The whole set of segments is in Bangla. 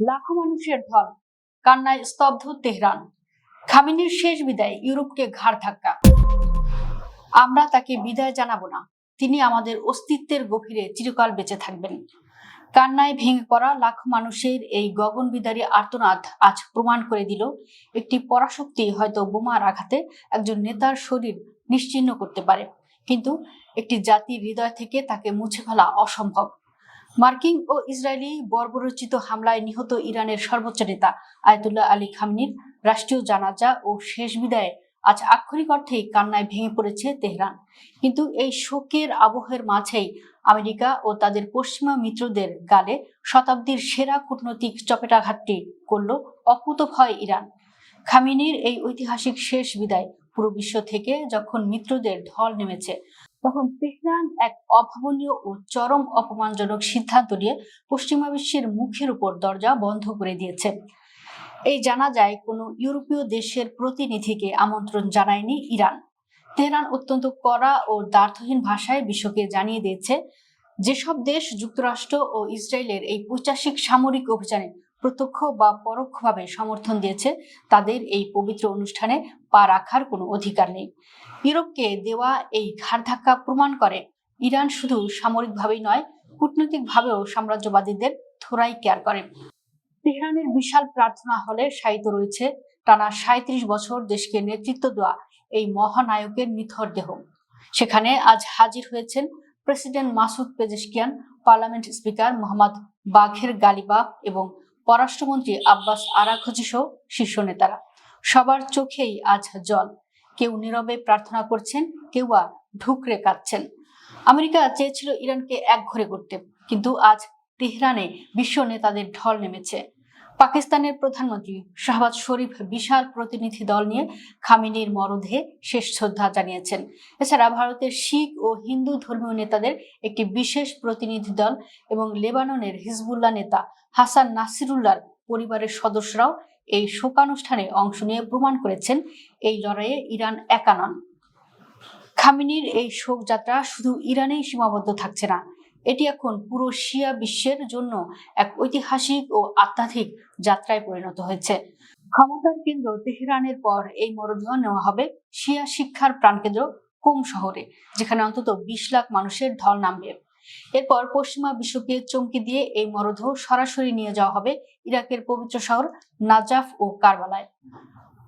লাখো মানুষের ঢল, কান্নায় স্তব্ধ তেহরান। খামেনির শেষ বিদায় ইউরোপকে ঘাড় ধাক্কা। আমরা তাকে বিদায় জানাবো না, তিনি আমাদের অস্তিত্বের গভীরে চিরকাল বেঁচে থাকবেন। কান্নায় ভেঙে পড়া লাখো মানুষের এই গগনবিদারী আর্তনাদ আজ প্রমাণ করে দিল, একটি পরাশক্তি হয়তো বোমার আঘাতে একজন নেতার শরীর নিশ্চিহ্ন করতে পারে, কিন্তু একটি জাতির হৃদয় থেকে তাকে মুছে ফেলা অসম্ভব। মার্কিন ও ইসরায়েলি বর্বরোচিত হামলায় নিহত ইরানের সর্বোচ্চ নেতা আয়াতুল্লাহ আলী খামেনির রাষ্ট্রীয় জানাজা ও শেষ বিদায়ে আজ আক্ষরিক অর্থেই কান্নায় ভেঙে পড়েছে তেহরান। কিন্তু এই শোকের আবহের মাঝেই আমেরিকা ও তাদের পশ্চিমা মিত্রদের গালে শতাব্দীর সেরা কূটনৈতিক চপেটাঘাতটি করল অকুতোভয় ইরান। খামেনির এই ঐতিহাসিক শেষ বিদায় পুরো বিশ্ব থেকে যখন মিত্রদের ঢল নেমেছে, তখন তেহরান এক অভাবনীয় ও চরম অপমানজনক সিদ্ধান্ত নিয়ে পশ্চিমা বিশ্বের মুখের উপর দরজা বন্ধ করে দিয়েছে। এই জানাজায় কোনো ইউরোপীয় দেশের প্রতিনিধিকে আমন্ত্রণ জানায়নি ইরান। তেহরান অত্যন্ত কড়া ও দ্ব্যর্থহীন ভাষায় বিশ্বকে জানিয়ে দিয়েছে, যেসব দেশ যুক্তরাষ্ট্র ও ইসরায়েলের এই পৈশাচিক সামরিক অভিযানে প্রত্যক্ষ বা পরোক্ষভাবে সমর্থন দিয়েছে, তাদের এই পবিত্র অনুষ্ঠানে পা রাখার কোনো অধিকার নেই। ইউরোপকে দেওয়া এই ঘাড় ধাক্কা প্রমাণ করে ইরান শুধু সামরিকভাবেই নয়, কূটনৈতিকভাবেও সাম্রাজ্যবাদীদের থোড়াই কেয়ার করে। তেহরানের বিশাল প্রার্থনা হলে শায়িত রয়েছে টানা ৩৭ বছর দেশকে নেতৃত্ব দেওয়া এই মহানায়কের নিথর দেহ। সেখানে আজ হাজির হয়েছেন president Masoud Pezeshkian, parliament speaker Mohammad বাঘের গালিবাফ এবং পররাষ্ট্রমন্ত্রী আব্বাস আরাঘচি সহ শীর্ষ নেতারা। সবার চোখেই আজ জল। কেউ নীরবে প্রার্থনা করছেন, কেউ বা ঢুকরে কাঁদছেন। আমেরিকা চেয়েছিল ইরানকে একঘরে করতে, কিন্তু আজ তেহরানে বিশ্ব নেতাদের ঢল নেমেছে। পাকিস্তানের প্রধানমন্ত্রী শাহবাজ শরীফ বিশাল প্রতিনিধি দল নিয়ে খামেনির মরদেহে শেষ শ্রদ্ধা জানিয়েছেন। এছাড়া ভারতের শিখ ও হিন্দু ধর্মীয় নেতাদের একটি বিশেষ প্রতিনিধি দল এবং লেবাননের হিজবুল্লাহ নেতা হাসান নাসিরুল্লাহর পরিবারের সদস্যরাও এই শোকানুষ্ঠানে অংশ নিয়ে প্রমাণ করেছেন, এই লড়াইয়ে ইরান একা নন। খামেনির এই শোকযাত্রা শুধু ইরানেই সীমাবদ্ধ থাকছে না, এটি এখন পুরো শিয়া বিশ্বের জন্য এক ঐতিহাসিক ও আধ্যাত্মিক যাত্রায় পরিণত হয়েছে। ক্ষমতার কেন্দ্র তেহরানের পর এই মরদেহ নেওয়া হবে শিয়া শিক্ষার প্রাণকেন্দ্র কোম শহরে, যেখানে অন্তত ২০ লাখ মানুষের ঢল নামবে। এরপর পশ্চিমা বিশ্বকে চমকে দিয়ে এই মরদেহ সরাসরি নিয়ে যাওয়া হবে ইরাকের পবিত্র শহর নাজাফ ও কারবালায়।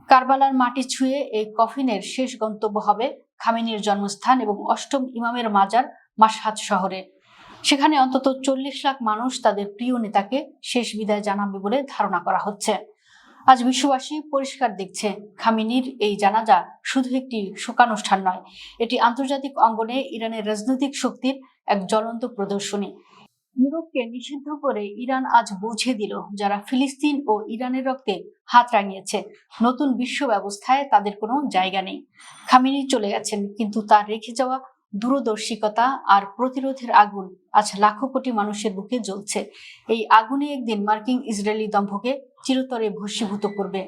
কারবালার মাটি ছুঁয়ে এই কফিনের শেষ গন্তব্য হবে খামেনির জন্মস্থান এবং অষ্টম ইমামের মাজার মাশহাদ শহরে। সেখানে অন্তত ৪০ লাখ মানুষ তাদের প্রিয় নেতাকে শেষ বিদায় জানাবে বলে ধারণা করা হচ্ছে। আজ বিশ্ববাসী পরিষ্কার দেখছে, খামেনির এই জানাজা শুধু একটি শোকানুষ্ঠান নয়, এটি আন্তর্জাতিক অঙ্গনে ইরানের রাজনৈতিক শক্তির এক জ্বলন্ত প্রদর্শনী। ইউরোপকে নিষিদ্ধ করে ইরান আজ বুঝিয়ে দিল, যারা ফিলিস্তিন ও ইরানের রক্তে হাত রাঙিয়েছে, নতুন বিশ্ব ব্যবস্থায় তাদের কোনো জায়গা নেই। খামেনি চলে গেছেন, কিন্তু তার রেখে যাওয়া দূরদর্শিকতা আর প্রতিরোধের আগুন আজ লাখো কোটি মানুষের বুকে জ্বলছে। এই আগুনে একদিন মার্কিন ইসরায়েলি দম্ভকে চিরতরে ভস্মীভূত করবে।